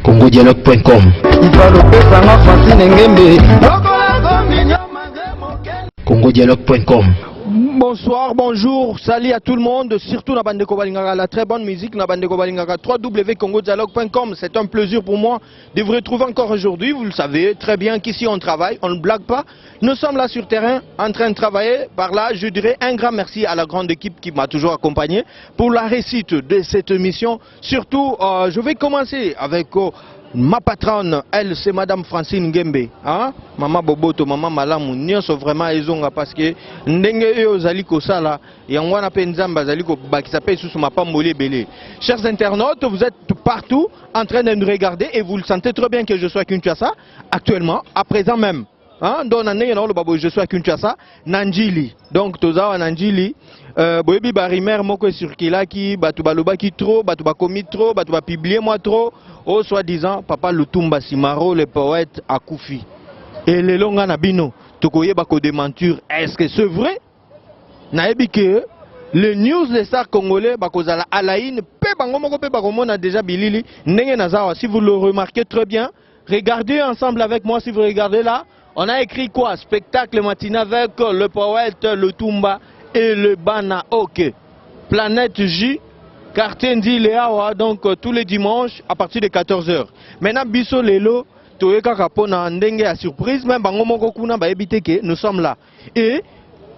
congodialogue.com. congodialogue.com. Bonsoir, bonjour, salut à tout le monde, surtout na bande Kobalingaka, la très bonne musique na bande Kobalingaka, www.congodialogue.com. C'est un plaisir pour moi de vous retrouver encore aujourd'hui. Vous le savez très bien qu'ici on travaille, on ne blague pas. Nous sommes là sur terrain en train de travailler. Par là, je dirais un grand merci à la grande équipe qui m'a toujours accompagné pour la réussite de cette émission. Surtout, je vais commencer avec ma patronne, elle c'est Madame Francine Ngembe, hein? Maman Boboto, Maman Malamu, nyonso vraiment ezonga parce que ndenge eux zali ko sala yangwana penzamba zali ko bakisa pe sous ma pamboli belé. Chers internautes, vous êtes partout en train de nous regarder et vous le sentez très bien que je suis à Kinshasa actuellement, à présent même. Hein? Donc je suis à Kinshasa, Nanjili. Donc toza Nanjili. Boyebi barimer moko circulaki, batu balobaki trop, batu bakomi trop, batu ba publier moi trop. Oh, soi-disant, Papa Lutumba Simaro, le poète, a Koufi. Et les longs nabino, Tokoye bako démenture. Est-ce que c'est vrai? Naebi que les news des stars congolais, bakozala alaïne, pe bangomoko pe bakomon a déjà bilili, nenge nazawa. Si vous le remarquez très bien, regardez ensemble avec moi. Si vous regardez là, on a écrit quoi? Spectacle matinal avec le poète Lutumba et le Bana Ok. Planète J. Quartier Ndileawa, donc tous les dimanches à partir de 14h. Maintenant, Bisso Lelo, Toyeka Kapona Ndenge à surprise, même Bangomoko Kuna ba ebite que nous sommes là. Et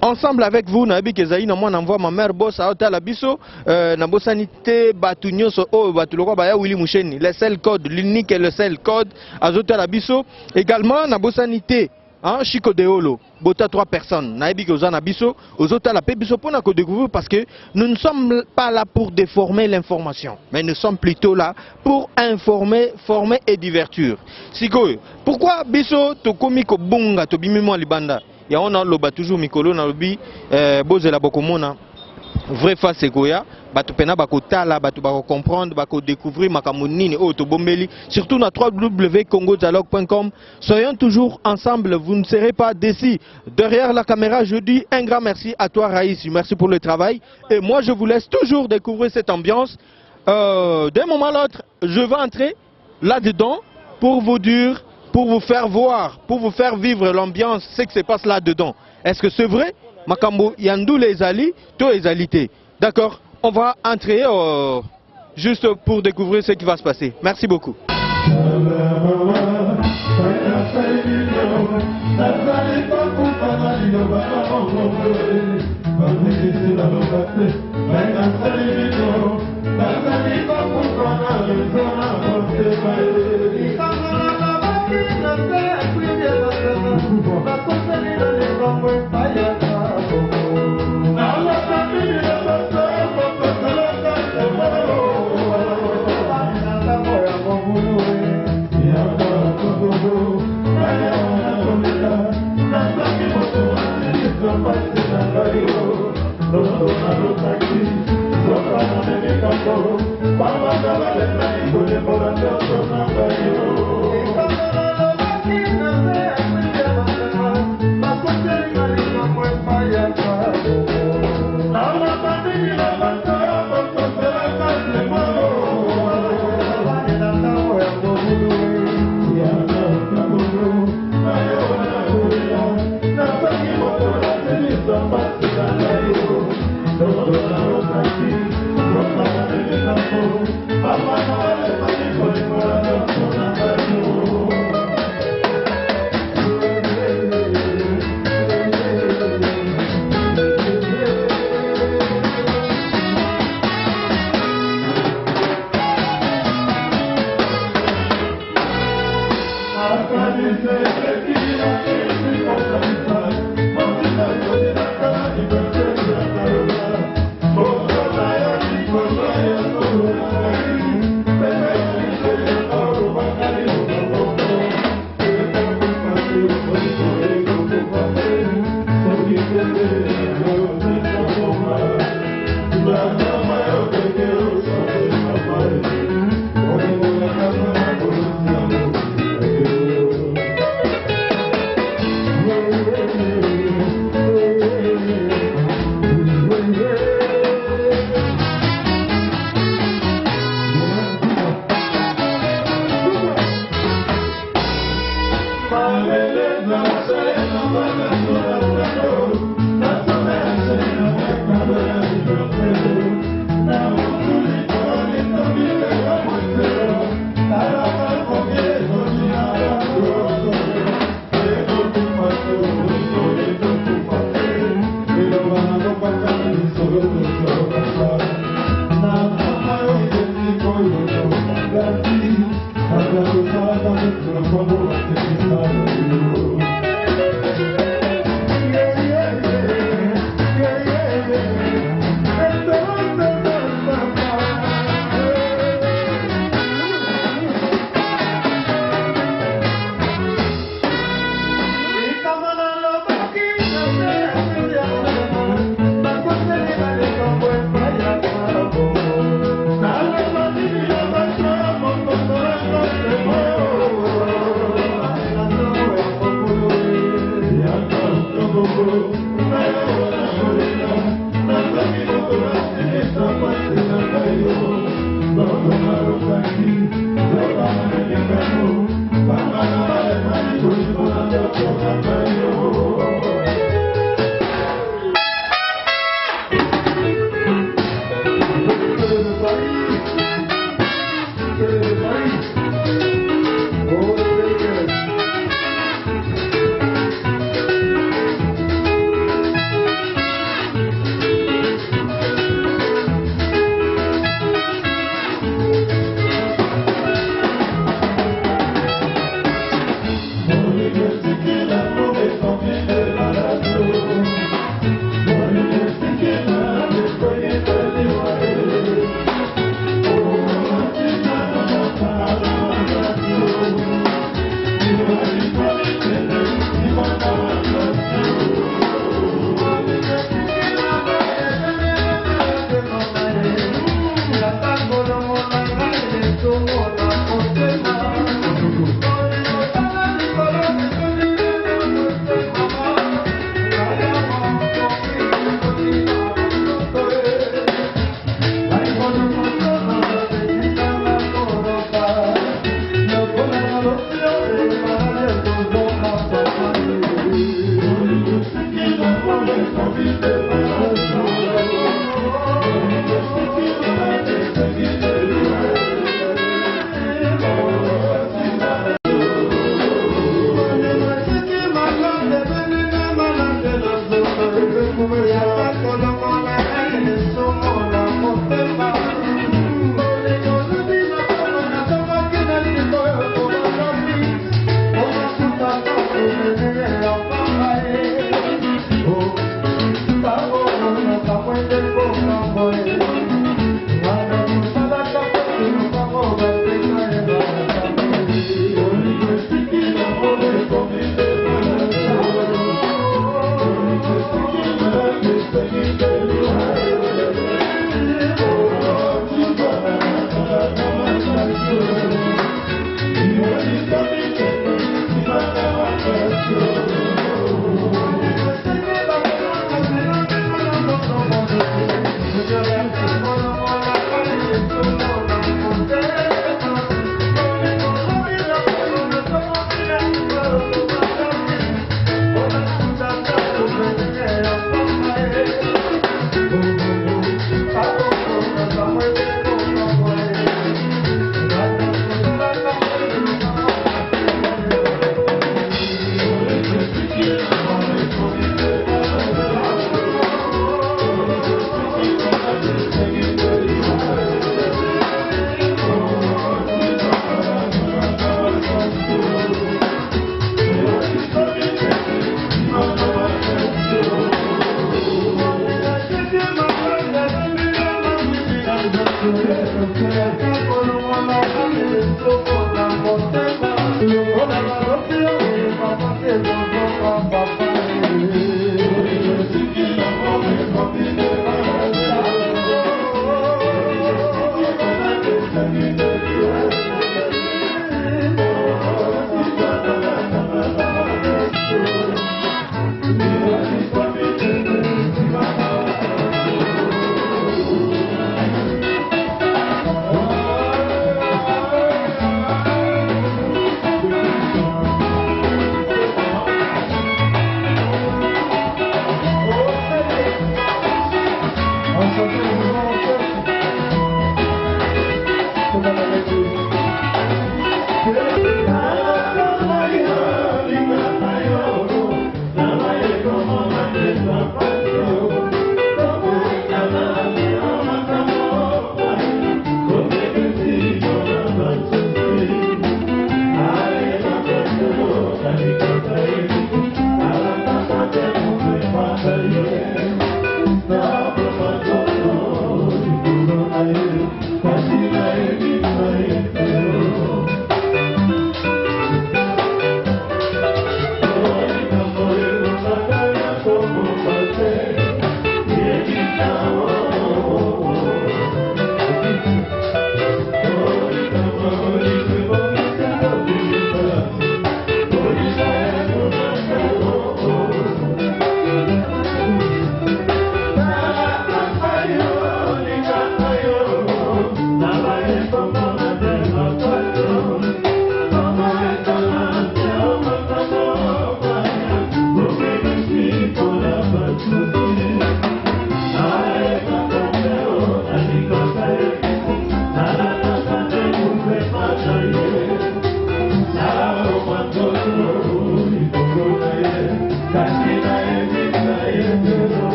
ensemble avec vous, Nabi Kezaï, moi n'envoie ma mère boss à Hôtel Abisso, Nabosanité, Batunyoso, Oh, Batuloko Baya Willy Moucheni, le seul code, l'unique et le seul code à Hôtel Abisso. Également, Nabosanité. Hein, Chico Deolo, Bota 3 personnes, Naebi Kozana Bisso, aux autres la Pébisso pour nous découvrir parce que nous ne sommes pas là pour déformer l'information, mais nous sommes plutôt là pour informer, former et divertir. Siko, pourquoi Bisso to komiko bunga to bimimo libanda? Ya on a loba toujours mikolo na lobi bozela bokomona vrai face Goya, batu pena bako tala, batu bako comprendre, bako découvrir makamonini o to bombeli, surtout na www.congodialogue.com. Soyons toujours ensemble, vous ne serez pas déçus. Derrière la caméra, je dis un grand merci à toi Raïs, merci pour le travail. Et moi je vous laisse toujours découvrir cette ambiance. D'un moment à l'autre, je vais entrer là-dedans pour vous dire, pour vous faire voir, pour vous faire vivre l'ambiance, ce qui se passe là-dedans. Est-ce que c'est vrai? Makambo Yandou les Ali, to les alités. D'accord, on va entrer juste pour découvrir ce qui va se passer. Merci beaucoup.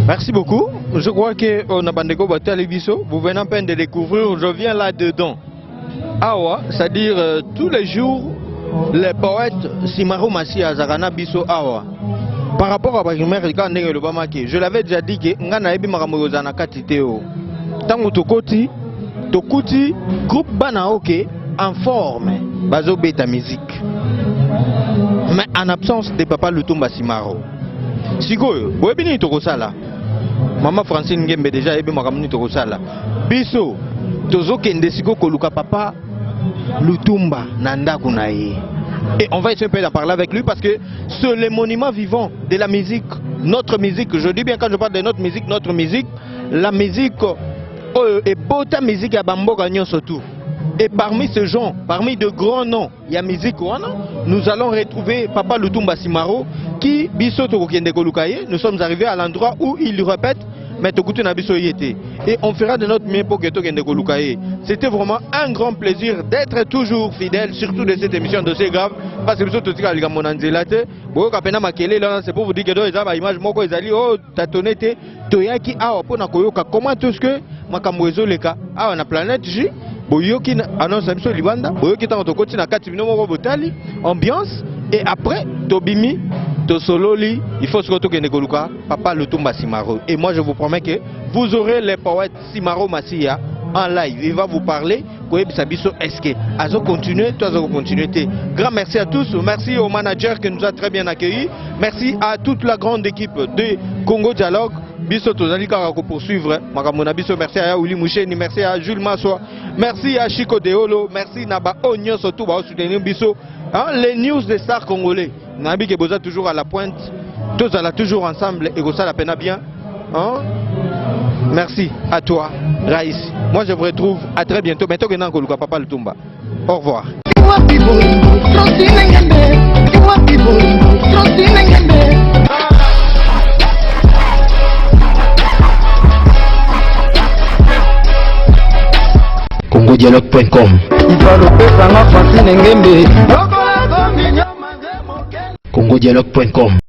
Merci beaucoup. Je crois que on a bandeko Batalibiso. Vous venez à peine de découvrir, je viens là-dedans. Awa, c'est-à-dire tous les jours, les poètes Simaro Massi Azarana Biso Awa. Par rapport à Bakimère Kandenge Lobamake, je l'avais déjà dit que Ngana Ebi Maramozana Katiteo. Tango Tokoti, Tokuti, groupe Banaoke en forme, Bazo Beta musique. Mais en absence de Papa Lutumba Simaro. Sikoyo, Boebini Tokosala. Maman Francine Ngembe déjà Ebi Maramuni Tokosala. Biso, Tozo Kende Siko Koluka Papa Lutumba Nanda Kunaye. Et on va essayer de parler avec lui parce que c'est le monument vivant de la musique, notre musique. Je dis bien quand je parle de notre musique, la musique est bota musique à Bambo Gagnon surtout. Et parmi ces gens, parmi de grands noms, il y a musique nous allons retrouver Papa Lutumba Simaro qui biso Tokokende Kolukaye. Nous sommes arrivés à l'endroit où il répète mais Tokutu Nabiso y était. Et on fera de notre mieux pour que Tokende Kolukaye. C'était vraiment un grand plaisir d'être toujours fidèle, surtout de cette émission de ces graves. Parce que c'est pour vous dire que dans les images, moi, ils allaient, oh, tatonete, toyaki, ah, pour nakoyoka, comment tout ce que, makamwezo leka, ah, on a planète J, boyoki, annonce à Libanda, boyoki, tant que tu n'as qu'à botali, ambiance, et après, Tobimi, Tosololi, il faut se retrouver Nekoluka, Papa Lutumba Simaro. Et moi, je vous promets que vous aurez les poètes Simaro Massia en live. Il va vous parler. Est-ce que Azo continuer, toi Azo continuer. Grand merci à tous. Merci au manager qui nous a très bien accueillis. Merci à toute la grande équipe de Congo Dialogue. Biso Tozali Karako poursuivre. Biso, merci à Yaouli Moucheni, merci à Jules Massoa, merci à Chico Deolo, merci Naba Onyo surtout pour soutenir Biso. Les news des stars congolais. Nabi Keboza toujours à la pointe. Tous là toujours ensemble et ça la peine bien. Merci à toi, Raïs. Moi je vous retrouve à très bientôt. Bientôt que Nankoluka Papa Lutumba. Au revoir. CongoDialogue.com CongoDialogue.com